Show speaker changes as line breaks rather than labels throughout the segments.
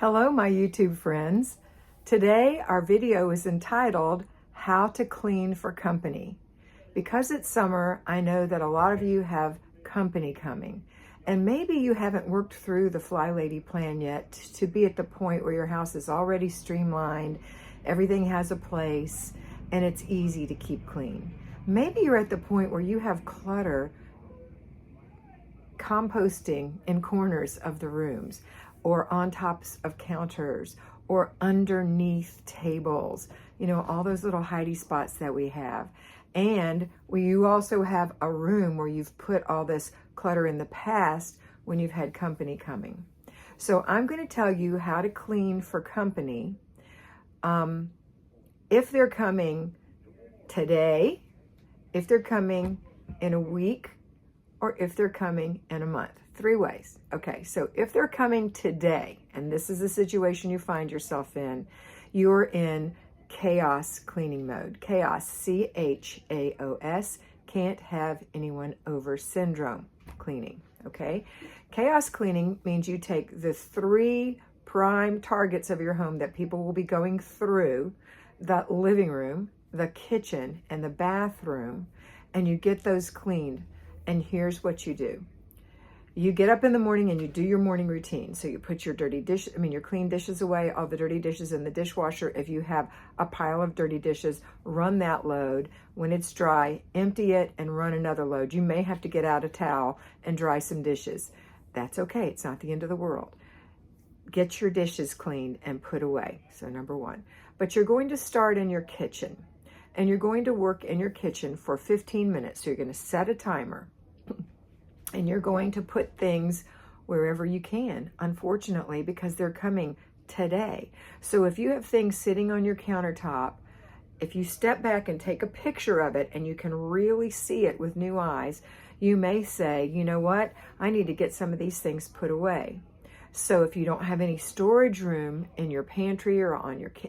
Hello, my YouTube friends. Today, our video is entitled, How to Clean for Company. Because it's summer, I know that a lot of you have company coming. And maybe you haven't worked through the FlyLady plan yet to be at the point where your house is already streamlined, everything has a place, and it's easy to keep clean. Maybe you're at the point where you have clutter composting in corners of the rooms, or on tops of counters, or underneath tables, all those little hidey spots that we have. And you also have a room where you've put all this clutter in the past when you've had company coming. So I'm going to tell you how to clean for company if they're coming today, if they're coming in a week, or if they're coming in a month. 3 ways. Okay, so if they're coming today, and this is the situation you find yourself in, you're in chaos cleaning mode. Chaos, C-H-A-O-S, can't have anyone over syndrome cleaning, okay? Chaos cleaning means you take the 3 prime targets of your home that people will be going through, the living room, the kitchen, and the bathroom, and you get those cleaned. And here's what you do. You get up in the morning and you do your morning routine. So you put your your clean dishes away, all the dirty dishes in the dishwasher. If you have a pile of dirty dishes, run that load. When it's dry, empty it and run another load. You may have to get out a towel and dry some dishes. That's okay, it's not the end of the world. Get your dishes cleaned and put away, so number 1. But you're going to start in your kitchen. And you're going to work in your kitchen for 15 minutes. So you're going to set a timer. And you're going to put things wherever you can, unfortunately, because they're coming today. So if you have things sitting on your countertop, if you step back and take a picture of it and you can really see it with new eyes, you may say, you know what, I need to get some of these things put away. So if you don't have any storage room in your pantry or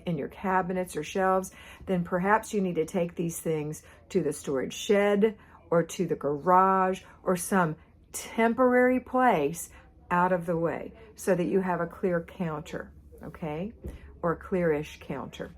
in your cabinets or shelves, then perhaps you need to take these things to the storage shed or to the garage or some temporary place out of the way so that you have a clear counter, okay? Or a clearish counter.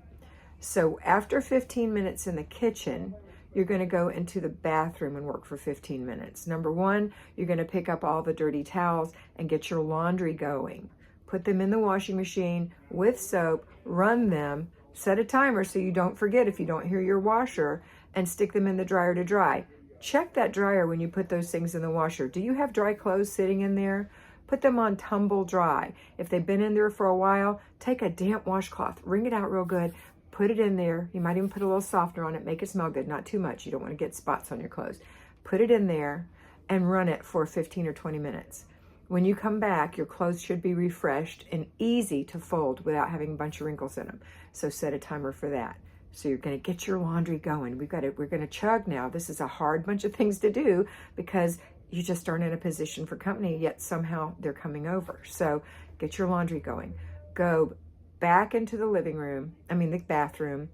So after 15 minutes in the kitchen, you're going to go into the bathroom and work for 15 minutes. Number 1, you're going to pick up all the dirty towels and get your laundry going. Put them in the washing machine with soap, run them, set a timer so you don't forget if you don't hear your washer, and stick them in the dryer to dry. Check that dryer when you put those things in the washer. Do you have dry clothes sitting in there? Put them on tumble dry. If they've been in there for a while, take a damp washcloth, wring it out real good, put it in there. You might even put a little softener on it, make it smell good, not too much. You don't want to get spots on your clothes. Put it in there and run it for 15 or 20 minutes. When you come back, your clothes should be refreshed and easy to fold without having a bunch of wrinkles in them. So set a timer for that. So you're going to get your laundry going. We're going to chug now. This is a hard bunch of things to do because you just aren't in a position for company, yet somehow they're coming over. So get your laundry going. Go back into the the bathroom,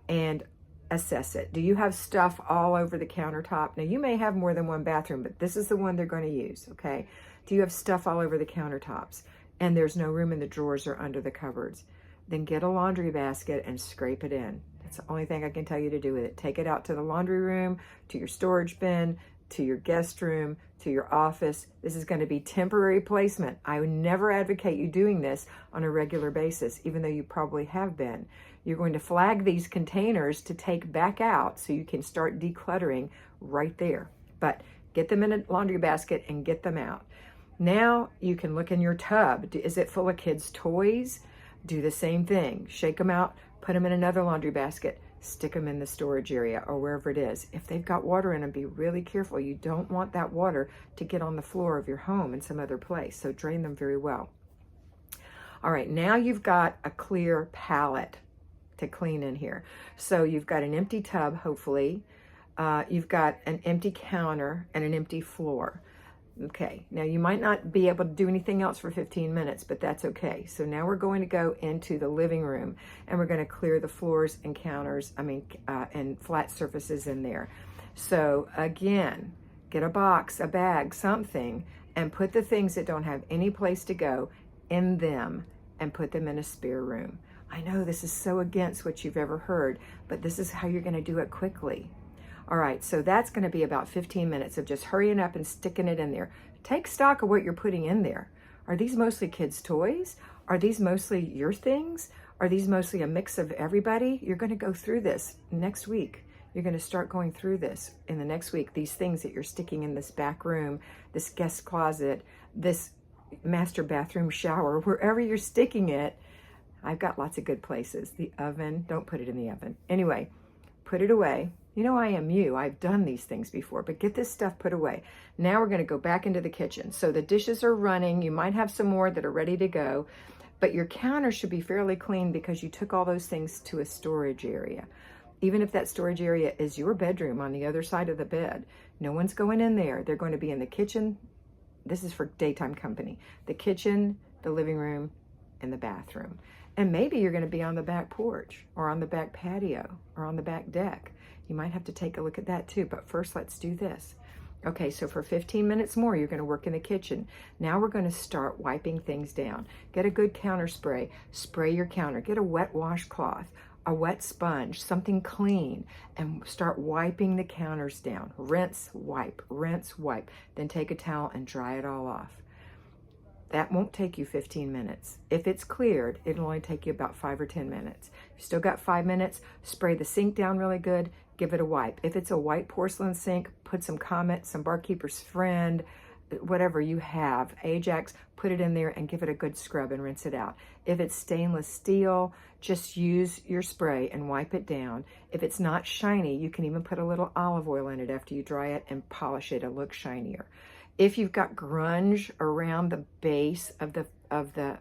and assess it. Do you have stuff all over the countertop? Now, you may have more than one bathroom, but this is the one they're going to use, okay? Do you have stuff all over the countertops and there's no room in the drawers or under the cupboards? Then get a laundry basket and scrape it in. That's the only thing I can tell you to do with it. Take it out to the laundry room, to your storage bin, to your guest room, to your office. This is going to be temporary placement. I would never advocate you doing this on a regular basis, even though you probably have been. You're going to flag these containers to take back out so you can start decluttering right there. But get them in a laundry basket and get them out. Now you can look in your tub. Is it full of kids' toys? Do the same thing. Shake them out, put them in another laundry basket, stick them in the storage area or wherever it is. If they've got water in them, be really careful. You don't want that water to get on the floor of your home in some other place, so drain them very well. All right, now you've got a clear palette to clean in here. So you've got an empty tub, hopefully. You've got an empty counter and an empty floor. Okay, now you might not be able to do anything else for 15 minutes, but that's okay. So now we're going to go into the living room and we're going to clear the floors and counters, and flat surfaces in there. So again, get a box, a bag, something, and put the things that don't have any place to go in them and put them in a spare room. I know this is so against what you've ever heard, but this is how you're going to do it quickly. All right, so that's going to be about 15 minutes of just hurrying up and sticking it in there. Take stock of what you're putting in there. Are these mostly kids' toys? Are these mostly your things? Are these mostly a mix of everybody? You're going to go through this next week. You're going to start going through this in the next week, these things that you're sticking in this back room, this guest closet, this master bathroom shower, wherever you're sticking it. I've got lots of good places. The oven, don't put it in the oven. Anyway, put it away. You know, I am you. I've done these things before, but get this stuff put away. Now we're going to go back into the kitchen. So the dishes are running. You might have some more that are ready to go, but your counter should be fairly clean because you took all those things to a storage area. Even if that storage area is your bedroom on the other side of the bed, no one's going in there. They're going to be in the kitchen. This is for daytime company. The kitchen, the living room, and the bathroom. And maybe you're going to be on the back porch or on the back patio or on the back deck. You might have to take a look at that too, but first let's do this. Okay, so for 15 minutes more, you're going to work in the kitchen. Now we're going to start wiping things down. Get a good counter spray. Spray your counter. Get a wet washcloth, a wet sponge, something clean, and start wiping the counters down. Rinse, wipe, then take a towel and dry it all off. That won't take you 15 minutes. If it's cleared, it'll only take you about 5 or 10 minutes. You still got 5 minutes, spray the sink down really good, give it a wipe. If it's a white porcelain sink, put some Comet, some Barkeeper's Friend, whatever you have, Ajax, put it in there and give it a good scrub and rinse it out. If it's stainless steel, just use your spray and wipe it down. If it's not shiny, you can even put a little olive oil in it after you dry it and polish it. It'll look shinier. If you've got grunge around the base of the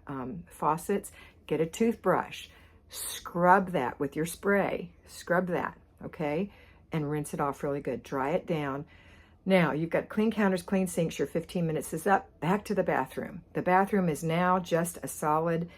faucets, get a toothbrush, scrub that with your spray, scrub that, okay, and rinse it off really good. Dry it down. Now, you've got clean counters, clean sinks, your 15 minutes is up. Back to the bathroom. The bathroom is now just a solid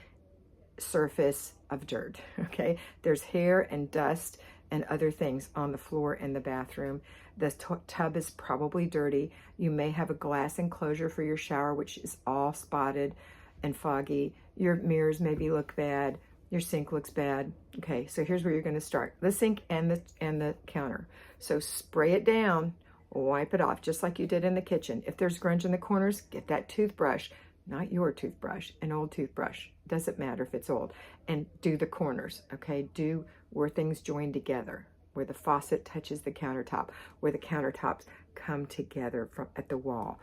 surface of dirt, okay? There's hair and dust and other things on the floor in the bathroom. The tub is probably dirty. You may have a glass enclosure for your shower, which is all spotted and foggy. Your mirrors maybe look bad. Your sink looks bad. Okay, so here's where you're going to start. The sink and the counter. So spray it down, wipe it off, just like you did in the kitchen. If there's grunge in the corners, get that toothbrush, not your toothbrush, an old toothbrush. Doesn't matter if it's old. And do the corners, okay? Do where things join together, where the faucet touches the countertop, where the countertops come together at the wall.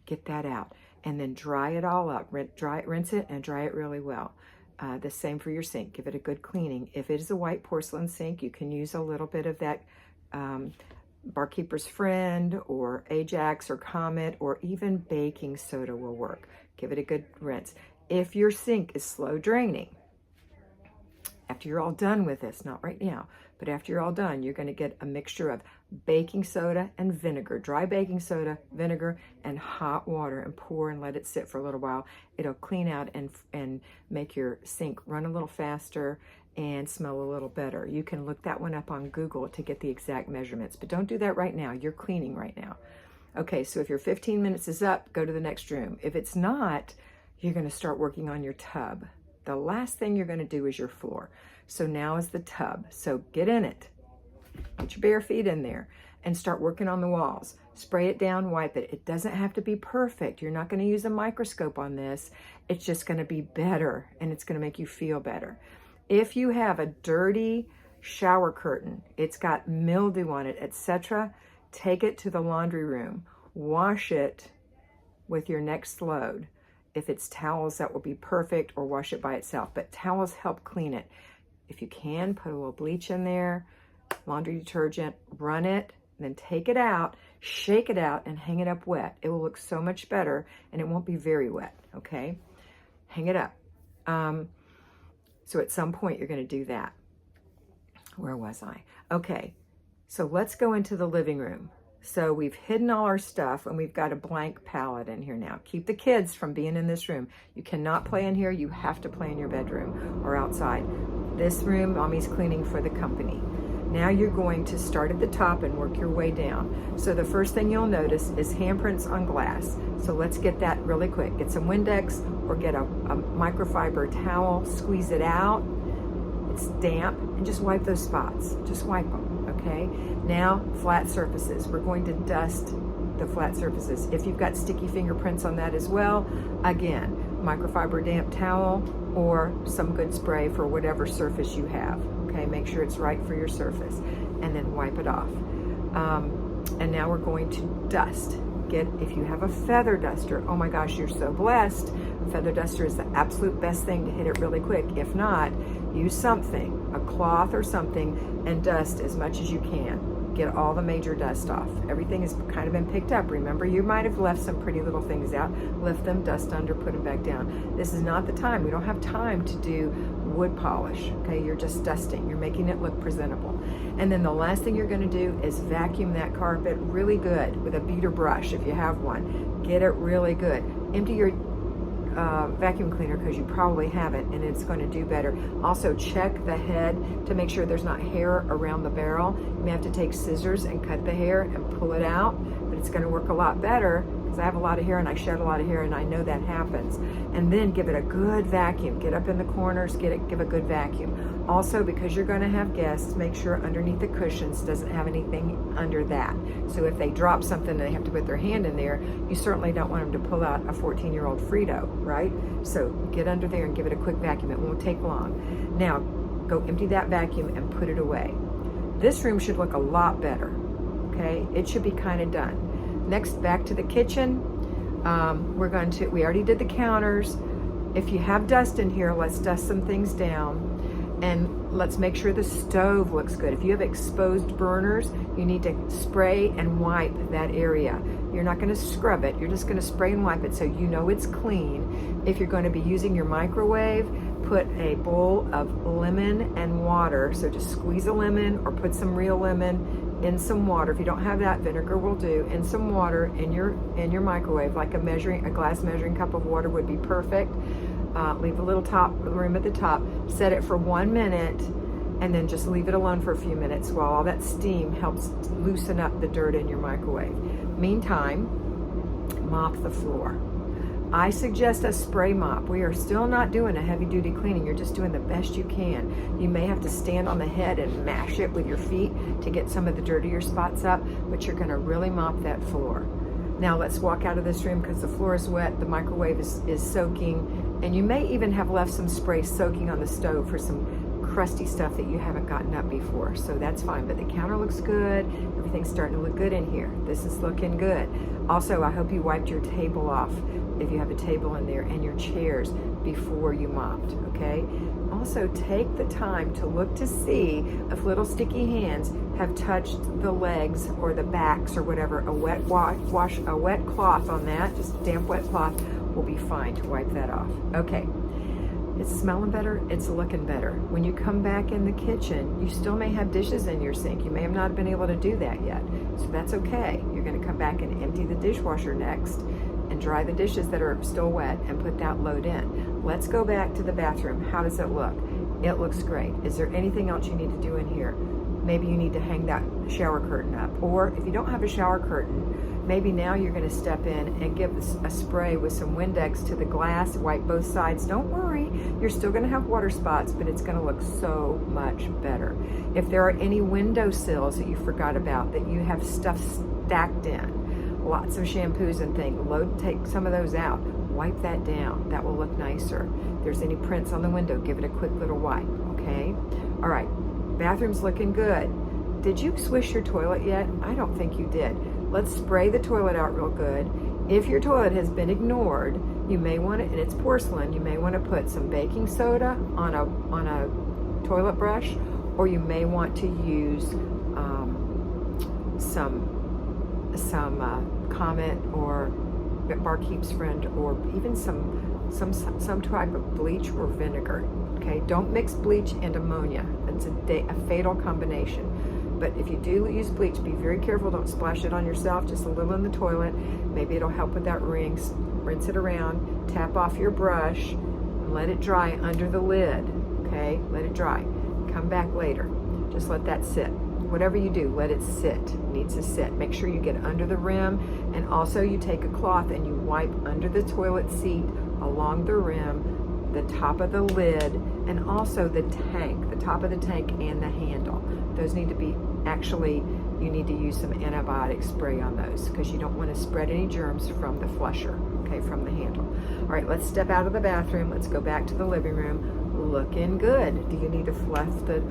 Get that out. And then dry it all up. Rinse it and dry it really well. The same for your sink. Give it a good cleaning. If it is a white porcelain sink, you can use a little bit of that Barkeeper's Friend or Ajax or Comet, or even baking soda will work. Give it a good rinse. If your sink is slow draining, after you're all done with this, not right now, but after you're all done, you're going to get a mixture of baking soda and vinegar, dry baking soda, vinegar, and hot water, and pour and let it sit for a little while. It'll clean out and make your sink run a little faster and smell a little better. You can look that one up on Google to get the exact measurements, but don't do that right now. You're cleaning right now. Okay, so if your 15 minutes is up, go to the next room. If it's not, you're going to start working on your tub. The last thing you're going to do is your floor. So now is the tub. So get in it. Get your bare feet in there and start working on the walls. Spray it down, wipe it. It doesn't have to be perfect. You're not going to use a microscope on this. It's just going to be better, and it's going to make you feel better. If you have a dirty shower curtain, it's got mildew on it, etc., take it to the laundry room. Wash it with your next load. If it's towels, that will be perfect, or wash it by itself. But towels help clean it. If you can, put a little bleach in there, laundry detergent, run it, then take it out, shake it out, and hang it up wet. It will look so much better, and it won't be very wet, okay? Hang it up. So at some point, you're going to do that. Where was I? Okay, so let's go into the living room. So we've hidden all our stuff, and we've got a blank palette in here now. Keep the kids from being in this room. You cannot play in here. You have to play in your bedroom or outside. This room, Mommy's cleaning for the company. Now you're going to start at the top and work your way down. So the first thing you'll notice is handprints on glass. So let's get that really quick. Get some Windex or get a microfiber towel, squeeze it out. It's damp, and just wipe those spots. Just wipe them, okay? Now, flat surfaces. We're going to dust the flat surfaces. If you've got sticky fingerprints on that as well, again, microfiber damp towel or some good spray for whatever surface you have. Okay, make sure it's right for your surface, and then wipe it off. And now we're going to dust. If you have a feather duster, oh my gosh, you're so blessed. A feather duster is the absolute best thing to hit it really quick. If not, use something, a cloth or something, and dust as much as you can. Get all the major dust off. Everything has kind of been picked up. Remember, you might have left some pretty little things out. Lift them, dust under, put them back down. This is not the time. We don't have time to do wood polish, okay? You're just dusting. You're making it look presentable. And then the last thing you're gonna do is vacuum that carpet really good with a beater brush, if you have one. Get it really good. Empty your vacuum cleaner, because you probably haven't, and it's going to do better. Also check the head to make sure there's not hair around the barrel. You may have to take scissors and cut the hair and pull it out, but it's going to work a lot better because I have a lot of hair and I shed a lot of hair, and I know that happens. And then give it a good vacuum. Get up in the corners, give a good vacuum. Also, because you're going to have guests, make sure underneath the cushions doesn't have anything under that. So if they drop something and they have to put their hand in there, you certainly don't want them to pull out a 14-year-old Frito, right? So get under there and give it a quick vacuum. It won't take long. Now, go empty that vacuum and put it away. This room should look a lot better, okay? It should be kind of done. Next, back to the kitchen. We already did the counters. If you have dust in here, let's dust some things down. And let's make sure the stove looks good. If you have exposed burners, you need to spray and wipe that area. You're not going to scrub it. You're just going to spray and wipe it so you know it's clean. If you're going to be using your microwave, put a bowl of lemon and water. So just squeeze a lemon or put some real lemon in some water. If you don't have that, vinegar will do. In some water in your microwave, like a glass measuring cup of water would be perfect. Leave a little room at the top. Set it for 1 minute, and then just leave it alone for a few minutes while all that steam helps loosen up the dirt in your microwave. Meantime, mop the floor. I suggest a spray mop. We are still not doing a heavy-duty cleaning. You're just doing the best you can. You may have to stand on the head and mash it with your feet to get some of the dirtier spots up, but you're going to really mop that floor. Now let's walk out of this room because the floor is wet, the microwave is soaking, and you may even have left some spray soaking on the stove for some crusty stuff that you haven't gotten up before, so that's fine. But the counter looks good. Everything's starting to look good in here. This is looking good. Also, I hope you wiped your table off if you have a table in there, and your chairs before you mopped, okay? Also, take the time to look to see if little sticky hands have touched the legs or the backs or whatever. A wet cloth on that, just a damp wet cloth, will be fine to wipe that off. Okay. It's smelling better, it's looking better. When you come back in the kitchen, you still may have dishes in your sink. You may have not been able to do that yet, so that's okay. You're gonna come back and empty the dishwasher next and dry the dishes that are still wet and put that load in. Let's go back to the bathroom. How does it look? It looks great. Is there anything else you need to do in here? Maybe you need to hang that shower curtain up. Or if you don't have a shower curtain, maybe now you're gonna step in and give a spray with some Windex to the glass, wipe both sides. Don't worry, you're still gonna have water spots, but it's gonna look so much better. If there are any window sills that you forgot about, that you have stuff stacked in, lots of shampoos and things, take some of those out. Wipe that down. That will look nicer. If there's any prints on the window, give it a quick little wipe, okay? All right, bathroom's looking good. Did you swish your toilet yet? I don't think you did. Let's spray the toilet out real good. If your toilet has been ignored, you may want to, and it's porcelain, you may want to put some baking soda on a toilet brush, or you may want to use some Comet or Barkeep's Friend, or even some type of bleach or vinegar. Okay, don't mix bleach and ammonia. It's a fatal combination. But if you do use bleach, be very careful. Don't splash it on yourself, just a little in the toilet. Maybe it'll help with that ring. Rinse it around, tap off your brush, and let it dry under the lid. Okay, let it dry. Come back later. Just let that sit. Whatever you do, let it sit. It needs to sit. Make sure you get under the rim, and also you take a cloth and you wipe under the toilet seat, along the rim, the top of the lid, and also the tank, the top of the tank and the handle. Those need to be, actually, you need to use some antibiotic spray on those because you don't want to spread any germs from the flusher, okay, from the handle. All right, let's step out of the bathroom. Let's go back to the living room. Looking good. Do you need to fluff the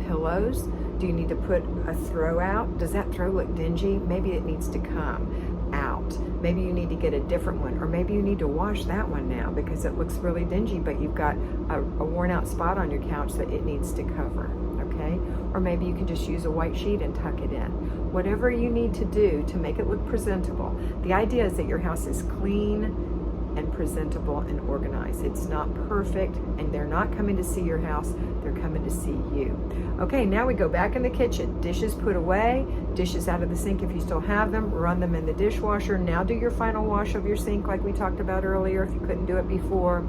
pillows? Do you need to put a throw out? Does that throw look dingy? Maybe it needs to come out. Maybe you need to get a different one, or maybe you need to wash that one now because it looks really dingy, but you've got a worn out spot on your couch that it needs to cover, okay? Or maybe you can just use a white sheet and tuck it in. Whatever you need to do to make it look presentable. The idea is that your house is clean and presentable and organized. It's not perfect, and they're not coming to see your house, they're coming to see you. Okay, now we go back in the kitchen. Dishes put away, dishes out of the sink if you still have them, run them in the dishwasher. Now do your final wash of your sink like we talked about earlier if you couldn't do it before.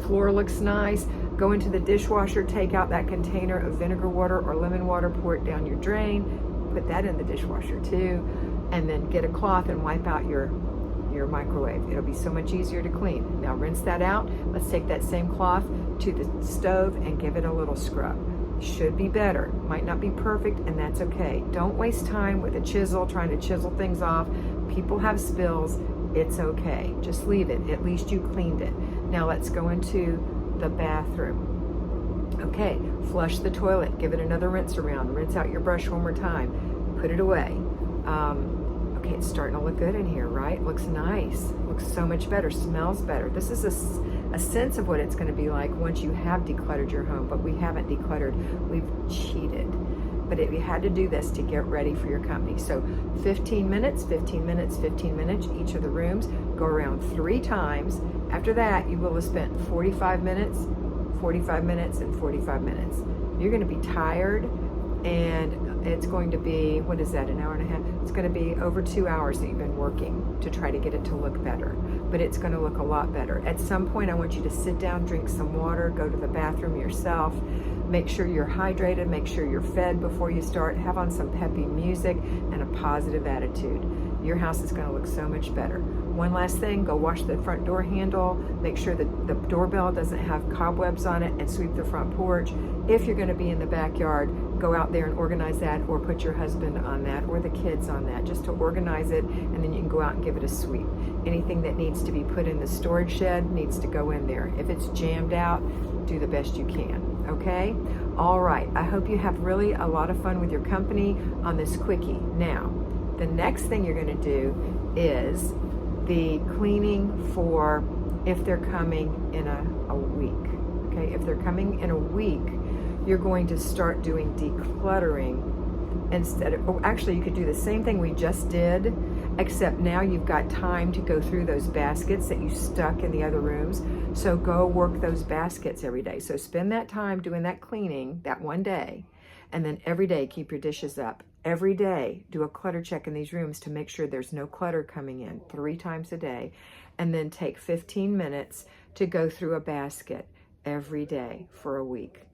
Floor looks nice. Go into the dishwasher, take out that container of vinegar water or lemon water, pour it down your drain, put that in the dishwasher too, and then get a cloth and wipe out your microwave. It'll be so much easier to clean. Now rinse that out. Let's take that same cloth to the stove and give it a little scrub. Should be better. Might not be perfect, and that's okay. Don't waste time with a chisel trying to chisel things off. People have spills. It's okay. Just leave it. At least you cleaned it. Now let's go into the bathroom. Okay, flush the toilet. Give it another rinse around. Rinse out your brush one more time. Put it away. Okay, it's starting to look good in here, right? Looks nice. Looks so much better. Smells better. This is a sense of what it's going to be like once you have decluttered your home, but we haven't decluttered. We've cheated. But you had to do this to get ready for your company. So 15 minutes, 15 minutes, 15 minutes, each of the rooms. Go around 3 times. After that, you will have spent 45 minutes, 45 minutes, and 45 minutes. You're going to be tired, and it's going to be, what is that, an hour and a half? It's going to be over 2 hours that you've been working to try to get it to look better. But it's going to look a lot better. At some point, I want you to sit down, drink some water, go to the bathroom yourself. Make sure you're hydrated, make sure you're fed before you start. Have on some peppy music and a positive attitude. Your house is going to look so much better. One last thing, go wash the front door handle. Make sure that the doorbell doesn't have cobwebs on it, and sweep the front porch. If you're going to be in the backyard, go out there and organize that, or put your husband on that, or the kids on that, just to organize it, and then you can go out and give it a sweep. Anything that needs to be put in the storage shed needs to go in there. If it's jammed out, do the best you can, okay? All right, I hope you have really a lot of fun with your company on this quickie. Now, the next thing you're going to do is the cleaning for if they're coming in a week, okay? If they're coming in a week, you're going to start doing decluttering instead of, oh, actually you could do the same thing we just did, except now you've got time to go through those baskets that you stuck in the other rooms. So go work those baskets every day. So spend that time doing that cleaning that one day, and then every day keep your dishes up. Every day do a clutter check in these rooms to make sure there's no clutter coming in 3 times a day, and then take 15 minutes to go through a basket every day for a week.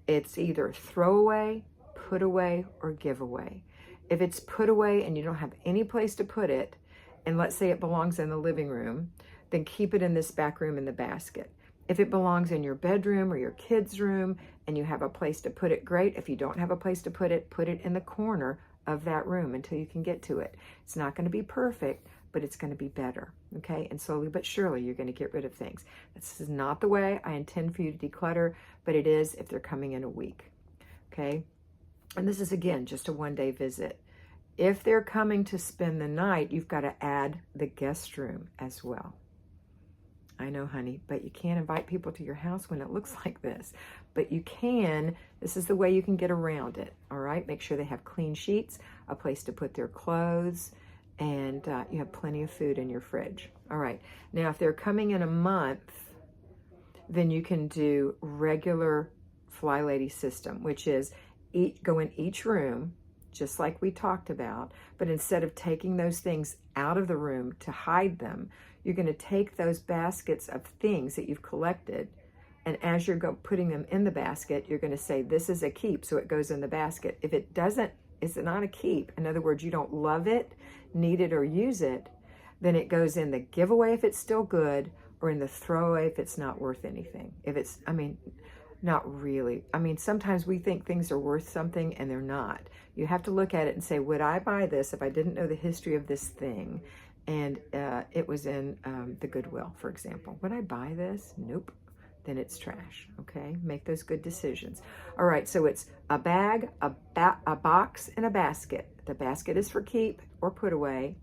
It's either throw away, put away, or give away. If it's put away and you don't have any place to put it, and let's say it belongs in the living room, then keep it in this back room in the basket. If it belongs in your bedroom or your kids' room and you have a place to put it, great. If you don't have a place to put it in the corner of that room until you can get to it. It's not going to be perfect, but it's going to be better, okay? And slowly but surely, you're going to get rid of things. This is not the way I intend for you to declutter, but it is if they're coming in a week, okay? And this is, again, just a one-day visit. If they're coming to spend the night, you've got to add the guest room as well. I know, honey, but you can't invite people to your house when it looks like this. But you can. This is the way you can get around it, all right? Make sure they have clean sheets, a place to put their clothes, and you have plenty of food in your fridge. All right. Now, if they're coming in a month, then you can do regular FlyLady system, which is go in each room, just like we talked about, but instead of taking those things out of the room to hide them, you're going to take those baskets of things that you've collected And as you're putting them in the basket, you're going to say, this is a keep, so it goes in the basket. If it doesn't, it's not a keep. In other words, you don't love it, need it, or use it, then it goes in the giveaway if it's still good, or in the throwaway if it's not worth anything. If it's, I mean, not really. I mean, sometimes we think things are worth something and they're not. You have to look at it and say, would I buy this if I didn't know the history of this thing? And it was in the Goodwill, for example. Would I buy this? Nope. Then it's trash, okay? Make those good decisions. All right, so it's a bag, a box, and a basket. The basket is for keep or put away.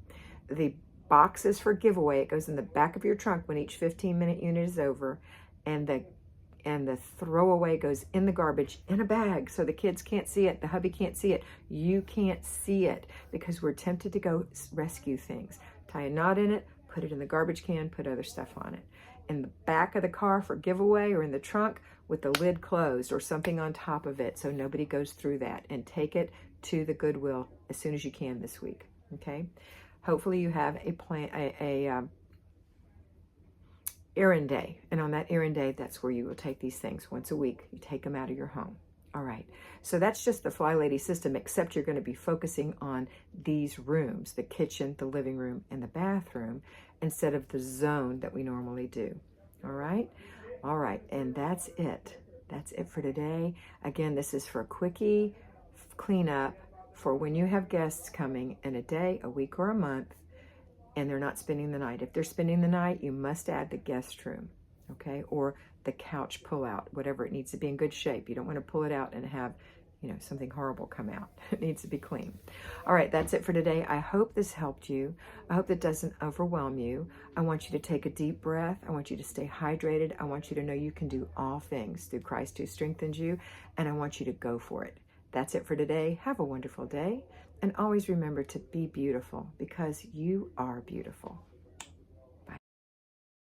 The box is for giveaway. It goes in the back of your trunk when each 15-minute unit is over. And the throwaway goes in the garbage in a bag so the kids can't see it, the hubby can't see it, you can't see it, because we're tempted to go rescue things. Tie a knot in it, put it in the garbage can, put other stuff on it. In the back of the car for giveaway, or in the trunk with the lid closed or something on top of it so nobody goes through that, and take it to the Goodwill as soon as you can this week, okay? Hopefully you have a plan, errand day, and on that errand day, that's where you will take these things once a week. You take them out of your home. All right, so that's just the FlyLady system, except you're going to be focusing on these rooms, the kitchen, the living room, and the bathroom, instead of the zone that we normally do. All right, and that's it. That's it for today. Again, this is for a quickie cleanup for when you have guests coming in a day, a week, or a month, and they're not spending the night. If they're spending the night, you must add the guest room, okay, or the couch pull-out, whatever. It needs to be in good shape. You don't want to pull it out and have, you know, something horrible come out. It needs to be clean. All right, that's it for today. I hope this helped you. I hope that doesn't overwhelm you. I want you to take a deep breath. I want you to stay hydrated. I want you to know you can do all things through Christ who strengthens you, and I want you to go for it. That's it for today. Have a wonderful day, and always remember to be beautiful, because you are beautiful.